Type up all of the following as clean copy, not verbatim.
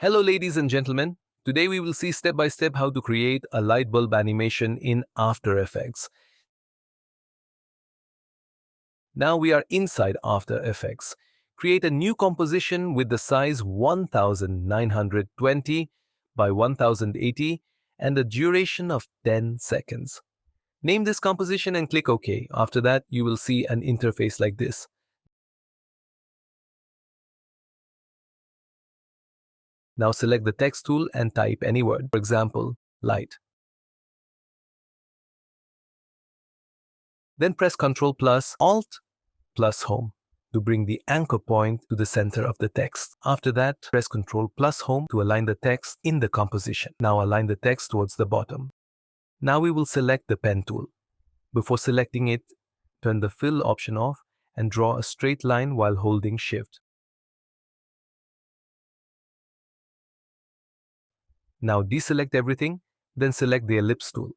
Hello ladies and gentlemen, today we will see step by step how to create a light bulb animation in After Effects. Now we are inside After Effects. Create a new composition with the size 1920 by 1080 and a duration of 10 seconds. Name this composition and click OK. After that, you will see an interface like this. Now select the text tool and type any word, for example, light. Then press Ctrl plus Alt plus Home to bring the anchor point to the center of the text. After that, press Ctrl plus Home to align the text in the composition. Now align the text towards the bottom. Now we will select the pen tool. Before selecting it, turn the fill option off and draw a straight line while holding Shift. Now deselect everything, then select the ellipse tool.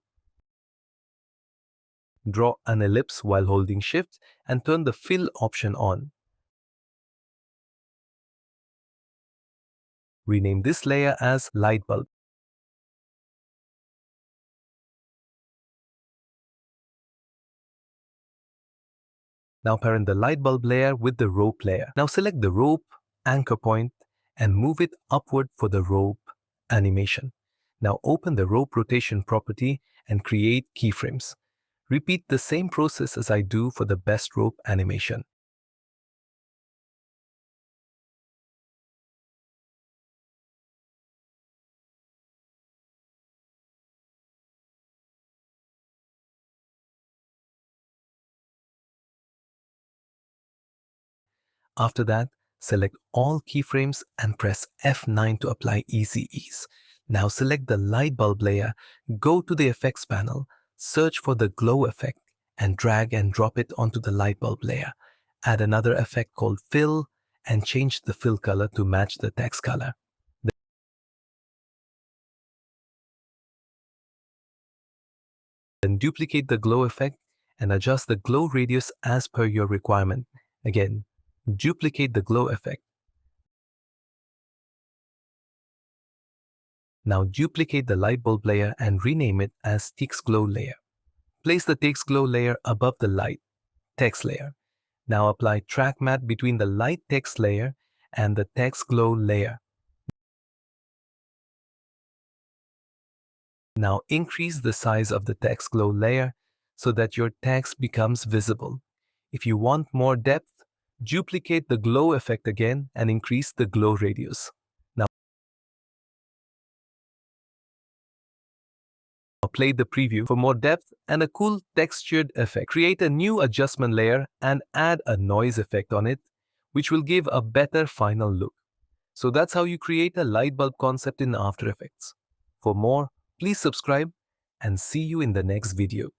Draw an ellipse while holding Shift and turn the fill option on. Rename this layer as Light Bulb. Now parent the light bulb layer with the rope layer. Now select the rope anchor point and move it upward for the rope animation. Now open the rope rotation property and create keyframes. Repeat the same process as I do for the best rope animation. After that, select all keyframes and press F9 to apply easy ease. Now select the light bulb layer, go to the effects panel, search for the glow effect and drag and drop it onto the light bulb layer. Add another effect called fill and change the fill color to match the text color. Then duplicate the glow effect and adjust the glow radius as per your requirement. Again, duplicate the glow effect. Now duplicate the light bulb layer and rename it as text glow layer. Place the text glow layer above the light text layer. Now apply track matte between the light text layer and the text glow layer. Now increase the size of the text glow layer so that your text becomes visible. If you want more depth, duplicate the glow effect again and increase the glow radius. Now play the preview for more depth and a cool textured effect. Create a new adjustment layer and add a noise effect on it, which will give a better final look. So that's how you create a light bulb concept in After Effects. For more, please subscribe and see you in the next video.